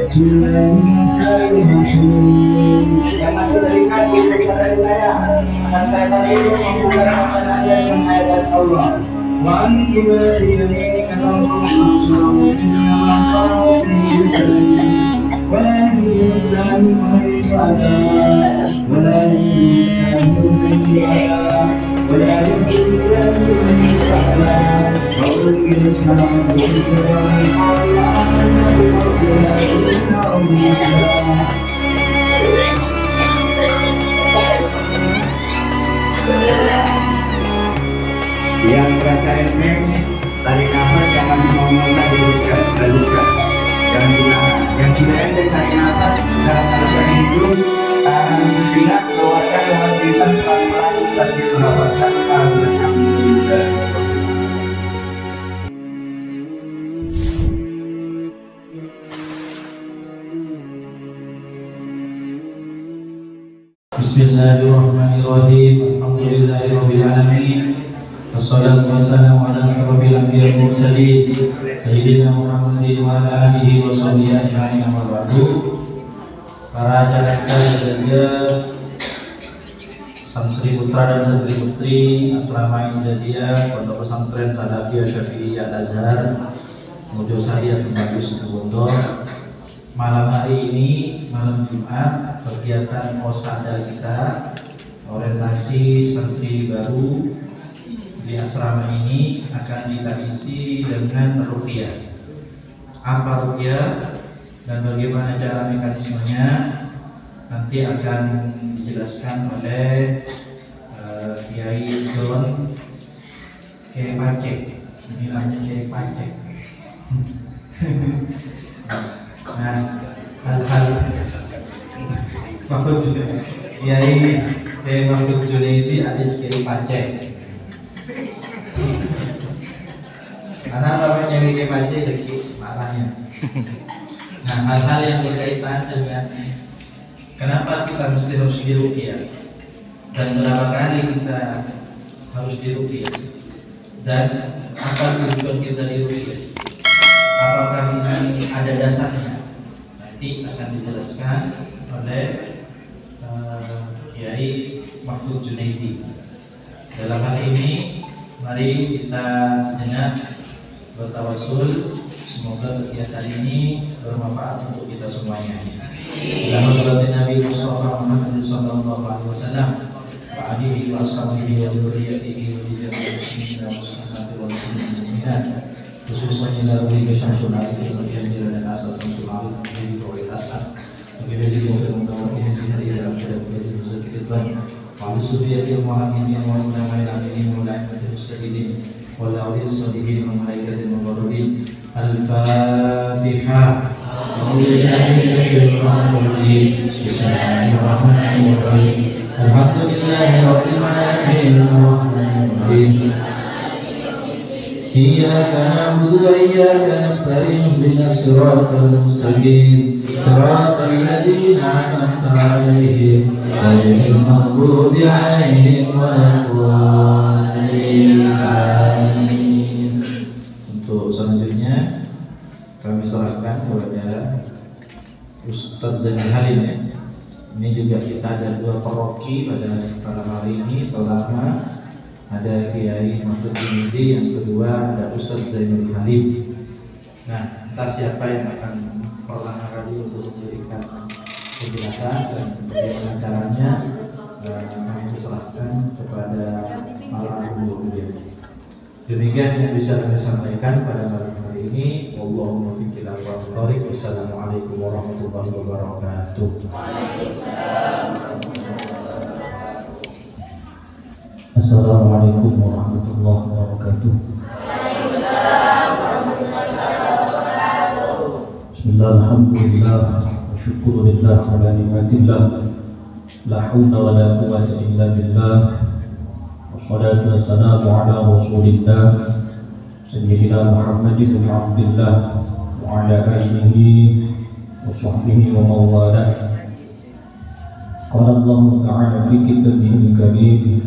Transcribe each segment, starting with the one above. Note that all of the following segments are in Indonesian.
yang masih terikat di kepada saya akan saya tadi membuka ayat dan ayat Allah. Wan ini kalau yang rasa enteng tarik nafas, jangan ngomongnya diluka, jangan dinahan. Yang sudah enteng tarik nafas dalam alasan hidup, tahan sejenak, keluarkan dengan beritan pelan-pelan sambil merapatkan alhamdulillah. Bismillahirrahmanirrahim. Alhamdulillahirabbil alamin. Wassalatu wassalamu ala asyrofil anbiya'i wal mursalin sayyidina Muhammadin wa ala alihi wa sahbihi ajma'in, amma ba'du. Para calon dan santri putra dan santri putri Asrama Imdadiyah Pondok Pesantren Salafiyah Syafi'iyah Al-Azhar Mojosari Sebagai Situbondo. Malam hari ini, malam Jumat, kegiatan Osada kita, orientasi santri baru di asrama ini akan kita isi dengan ruqyah. Apa ruqyah dan bagaimana cara mekanismenya nanti akan dijelaskan oleh Kiai John Kiai Pacek. Ini namanya Kiai Pacek. Nah, hal-hal Mahfud Kiai Mahfud Junaidi alias Kiai Pacek. Karena namanya Kiai Pacek lagi maknanya. Nah, hal-hal yang berkaitan dengan kenapa kita harus diruqyah dan berapa kali kita harus diruqyah dan apa tujuan kita diruqyah, apakah ini ada dasarnya, nanti akan dijelaskan oleh Kiai Mahfud Junaidi. Dalam hal ini mari kita sejenak bertawassul, semoga kegiatan ini bermanfaat untuk kita semuanya. Dalam hadrat Nabi Mustafa Muhammad sallallahu alaihi wasallam wa alihi wa sahbihi wa dzurriyyatihi wa jami'il muslimin wal muslimat wal muslimat, khususnya dari Syamsul Arif dan asas Syamsul Arif dari Proyek Asad. Begitu juga untuk hari dalam syariat kita Wali Sufiyati Muhammad yang mulai ini mulai terjadi wala ulisadihim wa malaikatil muqarrabin. Al-Fatihah. Bismillahirrahmanirrahim. Alhamdulillahirabbil alamin. Iyyaka na'budu wa iyyaka nasta'in. Ihdinas siratal mustaqim. Siratal ladzina an'amta 'alaihim ghairil maghdubi 'alaihim waladdallin. Amin. Untuk selanjutnya kami serahkan kepada Ustadz Zainal Halim ya. Ini juga kita ada dua paroki pada hari ini. Pertama ada Kiai Mahfud Junaidi, yang kedua ada Ustadz Zainal Halim. Nah, entah siapa yang akan pertama kali untuk memberikan penjelasan dan bagaimana caranya, kami serahkan kepada para guru. Demikian yang bisa kami sampaikan pada malam hari ini. Wallahumma fiqil aqwam. Wassalamualaikum warahmatullahi wabarakatuh. Assalamualaikum warahmatullahi wabarakatuh. Bismillah, alhamdulillah, wa syukurillah ala ni'matillah, la hawla wa la quwwata illa billah. Wassalatu wassalamu ala rasulillah Sayyidina Muhammad bin Abdullah wa ala alihi wa sahbihi wa mawalah. Qala Allah ta'ala fi kitabihil karim,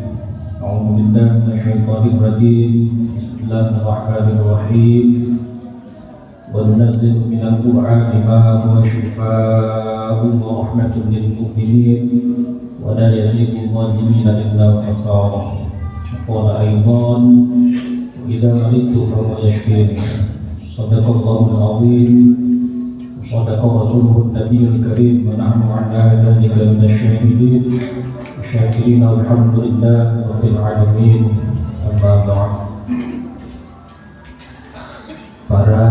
a'udzu billahi minasyaitonir rajim. Bismillahirrahmanirrahim. Wa nunazzilu من القرآن ما هو شفاء ورحمة للمؤمنين ولا يزيد الظالمين إلا خسارا. وقال أيضا وإذا مرضت فهو يشفيني. صدق الله العظيم وصدق رسوله النبي الكريم ونحن على ذلك من الشاهدين الشاكرين والحمد لله رب العالمين. أما بعد. Para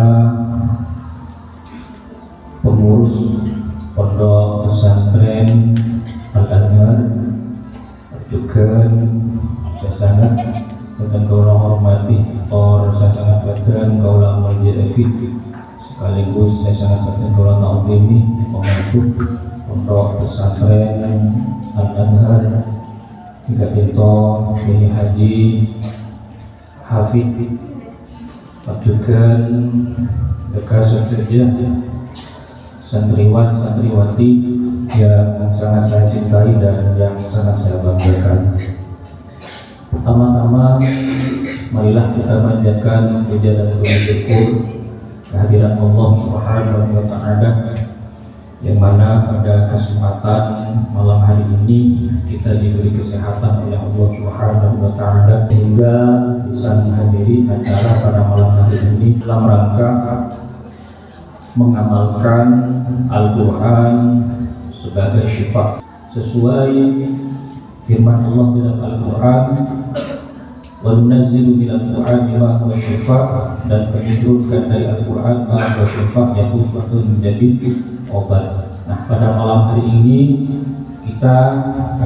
pengurus pondok pesantren Al-Anhar, juga saya sangat kaulah hormati, atau saya sangat bangga kaulah menjadi sekaligus saya sangat bangga kaulah ta'zimi pengasuh pondok pesantren Al-Anhar hingga itu ini Haji Hafid Padukan bekas saja santriwan santriwati yang sangat saya cintai dan yang sangat saya banggakan. Pertama-tama marilah kita panjatkan puja dan bersyukur kehadiran Allah Subhanahu wa Ta'ala, yang mana pada kesempatan malam hari ini kita diberi kesehatan oleh Allah Subhanahu wa Ta'ala sehingga bisa menghadiri acara pada malam hari ini dalam rangka mengamalkan Al-Quran sebagai syifa sesuai firman Allah dalam Al-Quran, wa nunazzilu minal Qur'ani ma huwa syifa, dan menurunkan dari Al-Quran ma huwa syifa, yaitu suatu menjadi obat. Nah, pada malam hari ini kita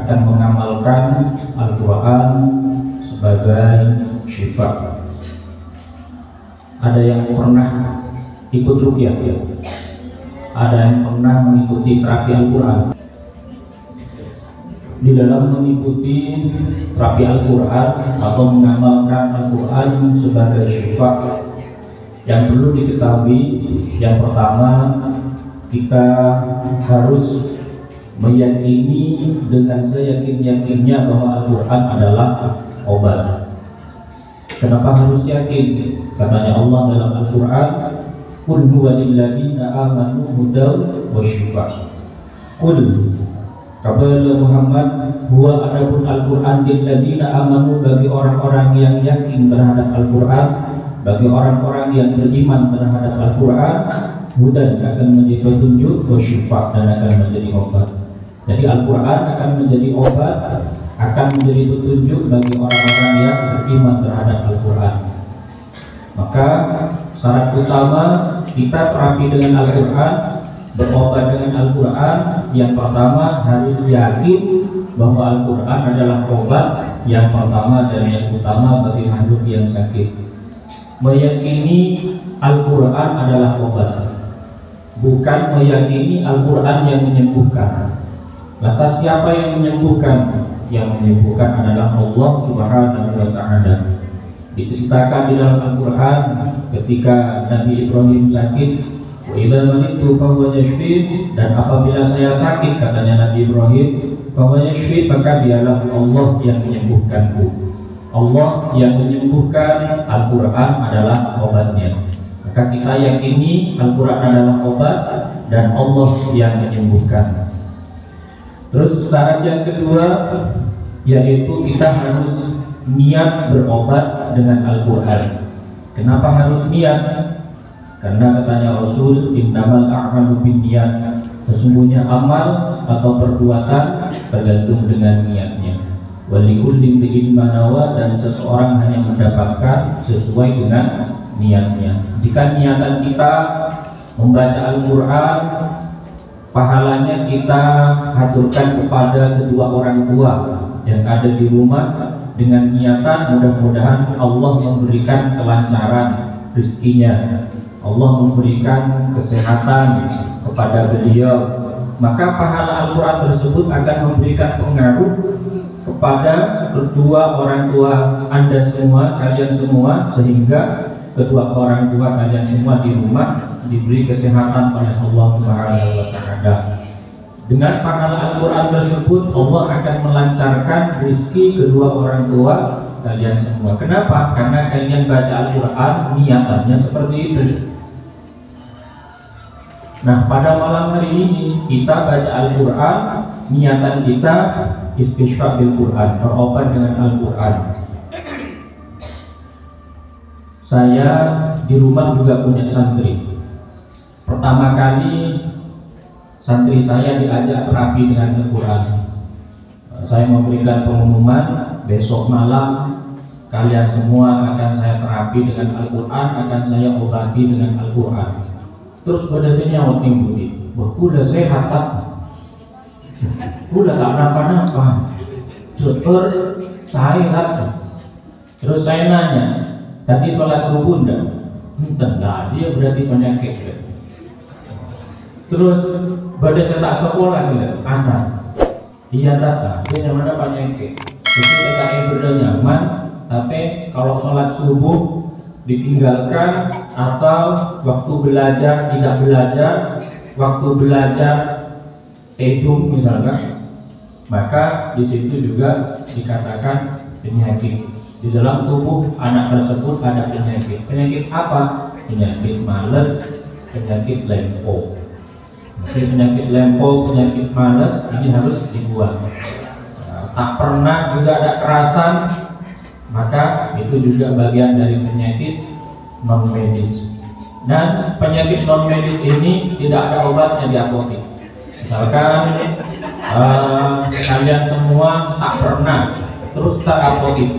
akan mengamalkan Al-Quran sebagai syifa. Ada yang pernah ikut ruqyah ya? Ada yang pernah mengikuti terapi Al-Quran? Di dalam mengikuti terapi Al-Quran atau mengamalkan Al-Quran sebagai syifa, yang perlu diketahui yang pertama, kita harus meyakini dengan seyakin-yakinnya bahwa Al-Quran adalah obat. Kenapa harus yakin? Katanya Allah dalam Al-Quran, Qul huwa lilladzina amanu hudan wa shifaa. Qul, kabar Muhammad, huwa adapun Al-Quran lilladzina amanu, bagi orang-orang yang yakin terhadap Al-Quran, bagi orang-orang yang beriman terhadap Al-Quran, hudan akan menjadi petunjuk, wa shifaa, dan akan menjadi obat. Jadi Al-Quran akan menjadi obat, akan menjadi petunjuk bagi orang-orang yang beriman terhadap Al-Quran. Maka syarat utama kita terapi dengan Al-Quran, berobat dengan Al-Quran, yang pertama harus yakin bahwa Al-Quran adalah obat yang pertama dan yang utama bagi makhluk yang sakit. Meyakini Al-Quran adalah obat, bukan meyakini Al-Quran yang menyembuhkan. Lantas siapa yang menyembuhkan? Yang menyembuhkan adalah Allah Subhanahu wa Ta'ala. Diceritakan di dalam Al-Quran ketika Nabi Ibrahim sakit, wa idza maridtu fa huwa yashfin, dan apabila saya sakit, katanya Nabi Ibrahim, fa huwa yashfin, maka dialah Allah yang menyembuhkanku. Allah yang menyembuhkan, Al-Quran adalah obatnya. Maka kita yakini Al-Quran adalah obat dan Allah yang menyembuhkan. Terus syarat yang kedua, yaitu kita harus niat berobat dengan Al-Quran. Kenapa harus niat? Karena katanya Rasul, innamal a'malu binniyat, sesungguhnya amal atau perbuatan tergantung dengan niatnya. Walikulli imri'in ma nawa, dan seseorang hanya mendapatkan sesuai dengan niatnya. Jika niatan kita membaca Al-Quran, pahalanya kita haturkan kepada kedua orang tua yang ada di rumah dengan niatan mudah-mudahan Allah memberikan kelancaran rezekinya, Allah memberikan kesehatan kepada beliau. Maka pahala Al-Quran tersebut akan memberikan pengaruh kepada kedua orang tua Anda semua, kalian semua, sehingga kedua orang tua kalian semua di rumah diberi kesehatan oleh Allah Subhanahu wa Ta'ala. Dengan pahala Al-Quran tersebut, Allah akan melancarkan rezeki kedua orang tua kalian semua. Kenapa? Karena kalian baca Al-Quran niatannya seperti itu. Nah, pada malam hari ini kita baca Al-Quran, niatan kita istisqa bil Quran, berobat dengan Al-Quran. Saya di rumah juga punya santri. Pertama kali santri saya diajak terapi dengan Al-Quran. Saya memberikan pengumuman, besok malam kalian semua akan saya terapi dengan Al-Quran, akan saya obati dengan Al-Quran. Terus pada sini awak budi, udah sehat tak? Udah tak kenapa-napa. Dokter sehat. Terus saya nanya, tadi sholat subuh enggak? Enggak, dia berarti penyakit. Terus pada saya tak sekolah enggak? Asal. Iya tak, dia yang mana penyakit. Jadi PKI sudah nyaman, tapi kalau sholat subuh ditinggalkan atau waktu belajar tidak belajar, waktu belajar tidur misalkan, maka di situ juga dikatakan penyakit. Di dalam tubuh anak tersebut ada penyakit. Penyakit apa? Penyakit malas, penyakit lempo. Jadi penyakit lempo, penyakit malas ini harus dibuang. Tak pernah juga ada kerasan, maka itu juga bagian dari penyakit non medis. Dan penyakit non medis ini tidak ada obatnya di apotek. Misalkan kalian semua tak pernah terus tak apotek,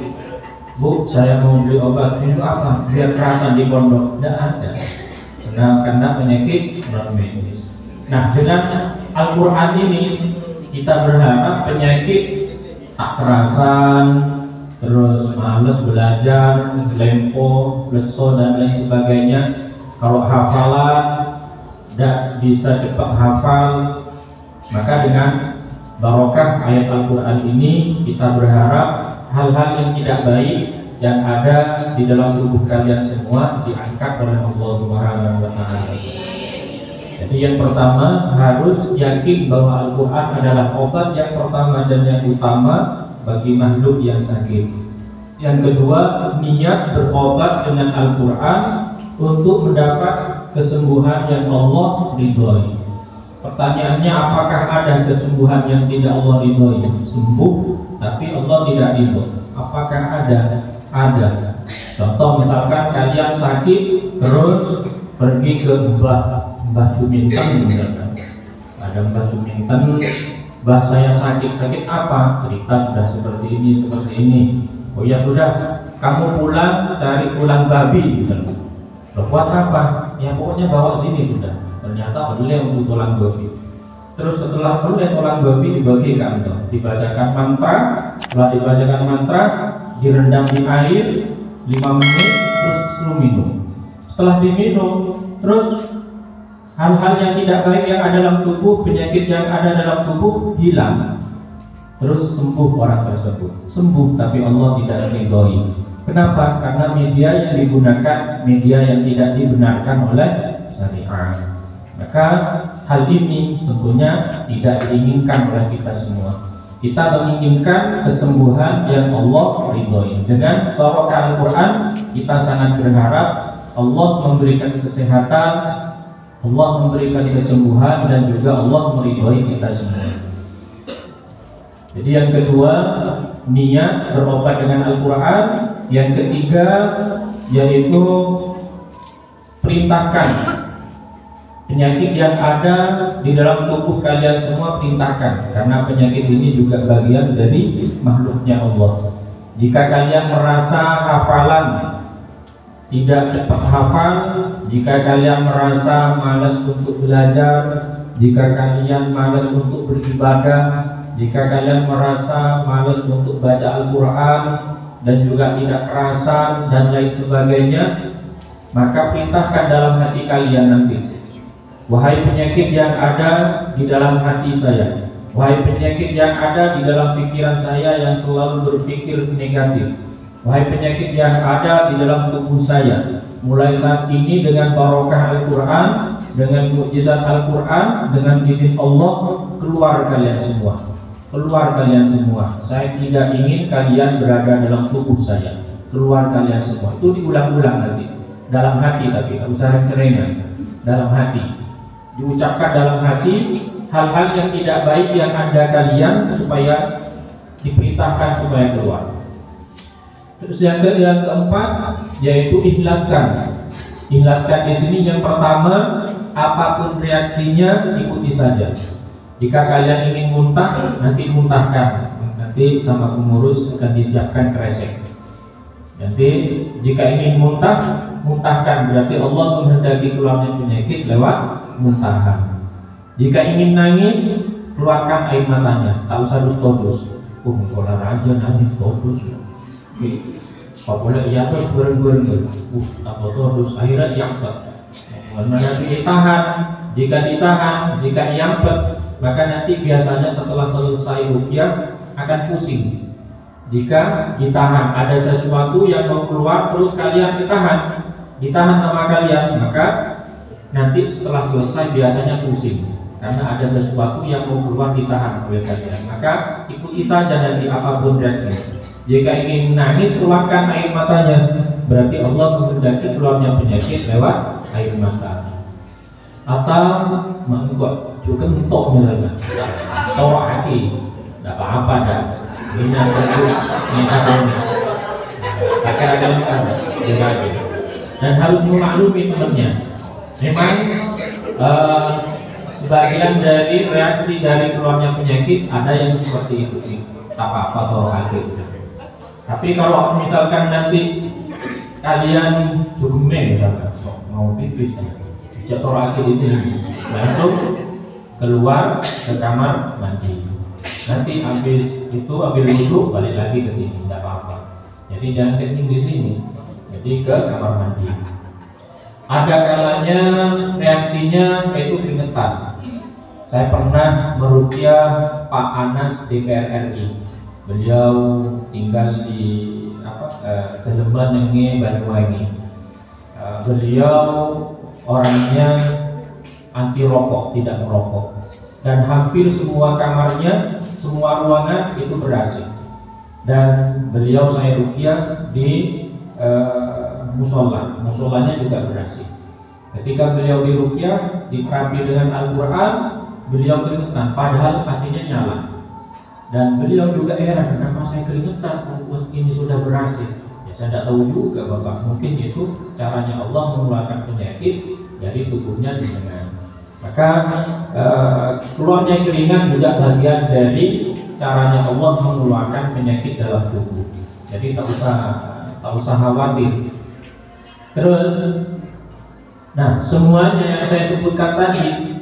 Bu, saya mau beli obat itu apa? Biar kerasan di pondok. Tidak ada. Karena penyakit non medis. Nah, dengan Al-Quran ini kita berharap penyakit tak kerasan, terus males belajar, lempo, leso dan lain sebagainya. Kalau hafalan tidak bisa cepat hafal, maka dengan barokah ayat Al-Quran ini kita berharap hal-hal yang tidak baik yang ada di dalam tubuh kalian semua diangkat oleh Allah Subhanahu wa Ta'ala. Jadi yang pertama harus yakin bahwa Al-Quran adalah obat yang pertama dan yang utama bagi makhluk yang sakit. Yang kedua, niat berobat dengan Al-Quran untuk mendapat kesembuhan yang Allah ridhoi. Pertanyaannya, apakah ada kesembuhan yang tidak Allah ridhoi? Sembuh, tapi Allah tidak ridho. Apakah ada? Ada. Contoh misalkan kalian sakit, terus pergi ke Mbah Juminten misalkan. Ada Mbah Juminten, Mbah saya sakit apa? Cerita sudah seperti ini. Oh ya sudah, kamu pulang cari tulang babi misalkan. Loh, buat apa? Ya pokoknya bawa sini sudah. Ternyata beliau untuk tulang babi. Terus setelah beliau tulang babi dibagikan, dibacakan mantra. Setelah dibacakan mantra, direndam di air 5 menit, terus suruh minum. Setelah diminum, terus hal-hal yang tidak baik yang ada dalam tubuh, penyakit yang ada dalam tubuh hilang. Terus sembuh orang tersebut. Sembuh, tapi Allah tidak ridhoi. Kenapa? Karena media yang digunakan media yang tidak dibenarkan oleh syariat. Maka hal ini tentunya tidak diinginkan oleh kita semua. Kita menginginkan kesembuhan yang Allah ridhoi. Dengan barokah Al-Quran kita sangat berharap Allah memberikan kesehatan, Allah memberikan kesembuhan, dan juga Allah meridhoi kita semua. Jadi yang kedua, niat berobat dengan Al-Quran. Yang ketiga, yaitu perintahkan penyakit yang ada di dalam tubuh kalian semua, perintahkan. Karena penyakit ini juga bagian dari makhluknya Allah. Jika kalian merasa hafalan tidak cepat hafal, jika kalian merasa malas untuk belajar, jika kalian malas untuk beribadah, jika kalian merasa malas untuk baca Al-Quran dan juga tidak kerasan dan lain sebagainya, maka perintahkan dalam hati kalian nanti, wahai penyakit yang ada di dalam hati saya, wahai penyakit yang ada di dalam pikiran saya yang selalu berpikir negatif, wahai penyakit yang ada di dalam tubuh saya, mulai saat ini dengan barokah Al-Quran, dengan mukjizat Al-Quran, dengan izin Allah, keluar kalian semua. Keluar kalian semua. Saya tidak ingin kalian berada dalam tubuh saya. Keluar kalian semua. Itu diulang-ulang nanti. Dalam hati, tapi tak usah cerengan. Dalam hati. diucapkan dalam hati hal-hal yang tidak baik yang ada kalian supaya diperintahkan supaya keluar. Terus yang keempat yaitu ikhlaskan. Ikhlaskan di sini yang pertama, apapun reaksinya ikuti saja. Jika kalian ingin muntah, nanti muntahkan. Nanti sama pengurus akan disiapkan kresek. Nanti jika ingin muntah, muntahkan. Berarti Allah menghendaki keluarnya penyakit lewat muntahan. Jika ingin nangis, keluarkan air matanya. Tak usah dus-dus. Kalau raja nangis dus. Kalau boleh ia terus bereng-bereng. Tak terus akhirnya diangkat. Nanti ditahan. Jika ditahan, jika diangkat, maka nanti biasanya setelah selesai ruqyah akan pusing. Jika ditahan, ada sesuatu yang mau keluar terus kalian ditahan sama kalian, maka nanti setelah selesai biasanya pusing karena ada sesuatu yang mau keluar ditahan oleh kalian. Maka ikuti saja nanti apapun reaksi. Jika ingin nangis, keluarkan air matanya. Berarti Allah menghendaki keluarnya penyakit lewat air mata. Atau mengkok juga entok misalnya, tolak hati, tidak apa-apa dah. Ini ada dan harus memaklumi temannya. Memang sebagian dari reaksi dari keluarnya penyakit ada yang seperti itu, tak apa-apa tolak hati. Tapi kalau misalkan nanti kalian cukup misalkan mau pipis, jatuh lagi di sini, langsung keluar ke kamar mandi. Nanti habis itu ambil wudhu balik lagi ke sini, tidak apa-apa. Jadi jangan kencing di sini, jadi ke kamar mandi. Ada kalanya reaksinya itu keringetan. Saya pernah meruqyah Pak Anas DPR RI. Beliau tinggal di Kelemban Nenge Banyuwangi. Beliau orangnya anti rokok, tidak merokok, dan hampir semua kamarnya, semua ruangan itu ber-AC. Dan beliau saya ruqyah di musolanya juga ber-AC. Ketika beliau di ruqyah diterapi dengan Al-Quran, beliau keringetan, padahal AC-nya nyala. Dan beliau juga heran, kenapa saya keringetan? Ini sudah ber-AC. Ya, saya tidak tahu juga Bapak, mungkin itu caranya Allah mengeluarkan penyakit dari tubuhnya dengan. Maka keluarnya keringat juga bagian dari caranya Allah mengeluarkan penyakit dalam tubuh. Jadi tak usah khawatir. Terus, nah semuanya yang saya sebutkan tadi,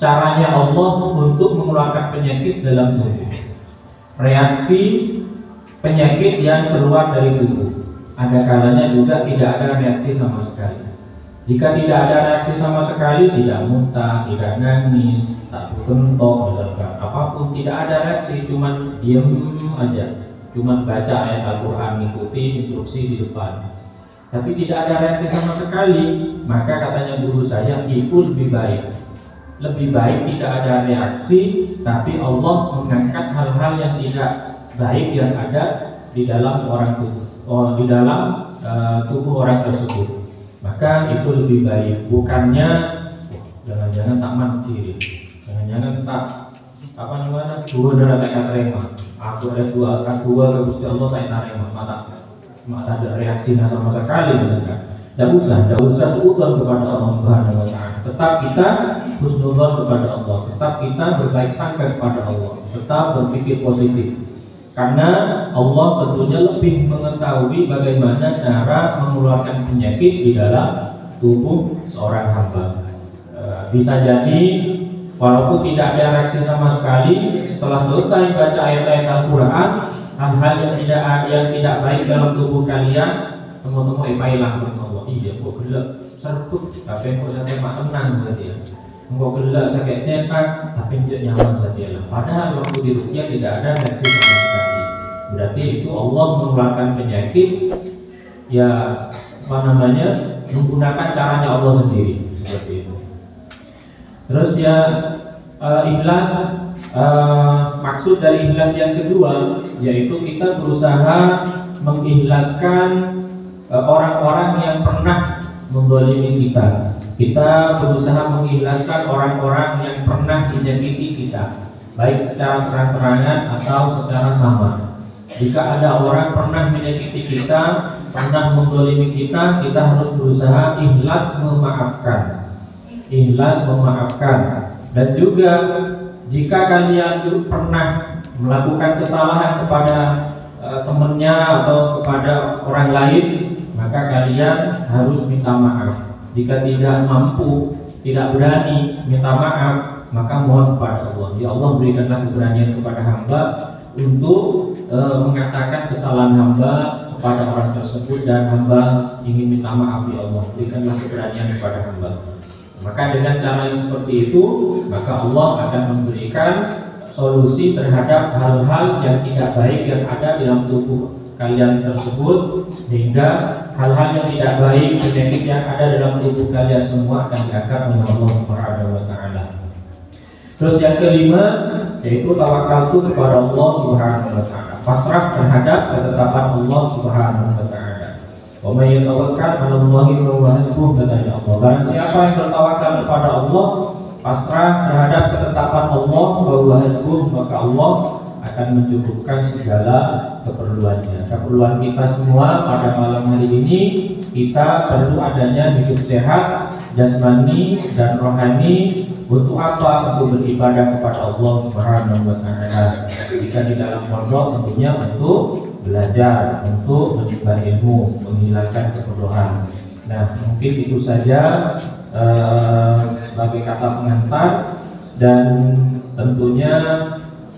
caranya Allah untuk mengeluarkan penyakit dalam tubuh. Reaksi penyakit yang keluar dari tubuh. Ada kalanya juga tidak ada reaksi sama sekali. Jika tidak ada reaksi sama sekali, tidak muntah, tidak nangis, tak kentok, misalkan apapun, tidak ada reaksi, cuman diam aja, cuman baca ayat Al-Quran, mengikuti instruksi di depan, tapi tidak ada reaksi sama sekali, maka katanya guru saya itu lebih baik. Lebih baik tidak ada reaksi, tapi Allah mengangkat hal-hal yang tidak baik yang ada di dalam di dalam tubuh orang tersebut. Maka itu lebih baik. Bukannya jangan-jangan tak mancing, jangan-jangan tak dua darah tak terima. Aku ada dua ke Gusti Allah saya terima, mata ada reaksi sama sekali, kan? Tidak usah seudon kepada Allah Subhanahu Wa Taala. Tetap kita husnudzon kepada Allah, tetap kita berbaik sangka kepada Allah, tetap berpikir positif. Karena Allah tentunya lebih mengetahui bagaimana cara mengeluarkan penyakit di dalam tubuh seorang hamba. Bisa jadi walaupun tidak ada reaksi sama sekali, setelah selesai baca ayat-ayat Al-Quran, hal-hal yang tidak baik dalam tubuh kalian, temu-temu hilang Allah. Iya, kok gelap serput, tapi kok sampai mak tenang saja. Kok gelap sakit cepat, tapi nyaman saja. Padahal waktu di ruqyah tidak ada reaksi sama sekali. Berarti itu Allah mengeluarkan penyakit, ya menggunakan caranya Allah sendiri, seperti itu. Terus ya ikhlas, maksud dari ikhlas yang kedua yaitu kita berusaha mengikhlaskan orang-orang yang pernah menzalimi kita. Kita berusaha mengikhlaskan orang-orang yang pernah menyakiti kita, baik secara terang-terangan atau secara samar. Jika ada orang pernah menyakiti kita, pernah menzalimi kita, kita harus berusaha ikhlas memaafkan. Ikhlas memaafkan. Dan juga jika kalian pernah melakukan kesalahan kepada temannya atau kepada orang lain, maka kalian harus minta maaf. Jika tidak mampu, tidak berani minta maaf, maka mohon kepada Allah. Ya Allah, berikanlah keberanian kepada hamba untuk mengatakan kesalahan hamba kepada orang tersebut, dan hamba ingin minta maaf. Ya Allah, berikanlah keberanian kepada hamba. Maka dengan cara yang seperti itu, maka Allah akan memberikan solusi terhadap hal-hal yang tidak baik yang ada dalam tubuh kalian tersebut, sehingga hal-hal yang tidak baik, penyakit yang ada dalam tubuh kalian semua akan diangkat oleh Allah Subhanahu wa taala. Terus yang kelima yaitu tawakal kepada Allah Subhanahu wa taala. Pasrah terhadap ketetapan Allah Subhanahu wa taala. Wa may yatawakkal 'ala Allahi fa huwa hasbuh, kata Allah. Barang siapa yang bertawakal kepada Allah, pasrah terhadap ketetapan Allah, fa huwa hasbuh, maka Allah akan mencukupkan segala keperluannya. Keperluan kita semua pada malam hari ini, kita perlu adanya hidup sehat, jasmani dan rohani. Untuk apa? Untuk beribadah kepada Allah Subhanahu wa taala. Jika di dalam pondok tentunya untuk belajar, untuk menimba ilmu, menghilangkan kebodohan. Nah, mungkin itu saja sebagai kata pengantar, dan tentunya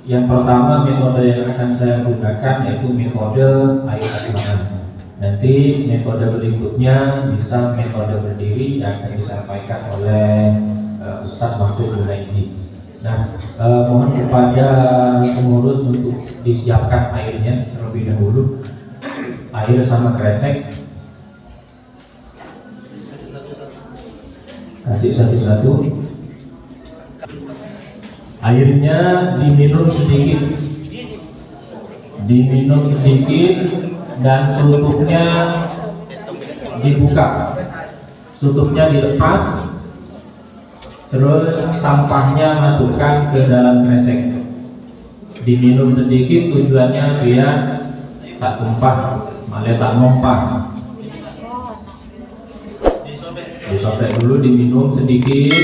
yang pertama metode yang akan saya gunakan yaitu metode air tangan. Nanti metode berikutnya bisa metode berdiri yang akan disampaikan oleh Ustadz Mahfud Junaidi. Nah, mohon kepada pengurus untuk disiapkan airnya terlebih dahulu, air sama kresek. Kasih satu-satu. Airnya diminum sedikit, dan tutupnya dibuka, tutupnya dilepas, terus sampahnya masukkan ke dalam kresek. Diminum sedikit, tujuannya biar tak tumpah, malah tak numpah. Disobek dulu, diminum sedikit,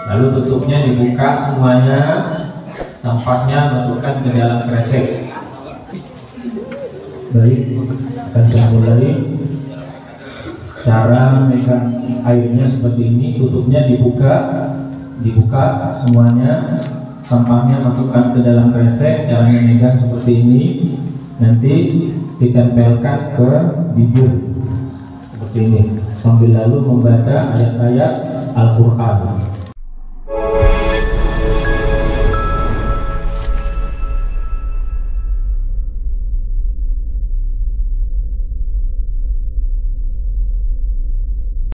lalu tutupnya dibuka semuanya, sampahnya masukkan ke dalam kresek. Baik, akan saya mulai. Cara memegang airnya seperti ini, tutupnya dibuka semuanya, sampahnya masukkan ke dalam kresek. Caranya memegang seperti ini, nanti ditempelkan ke bibir seperti ini, sambil lalu membaca ayat-ayat Al-Quran.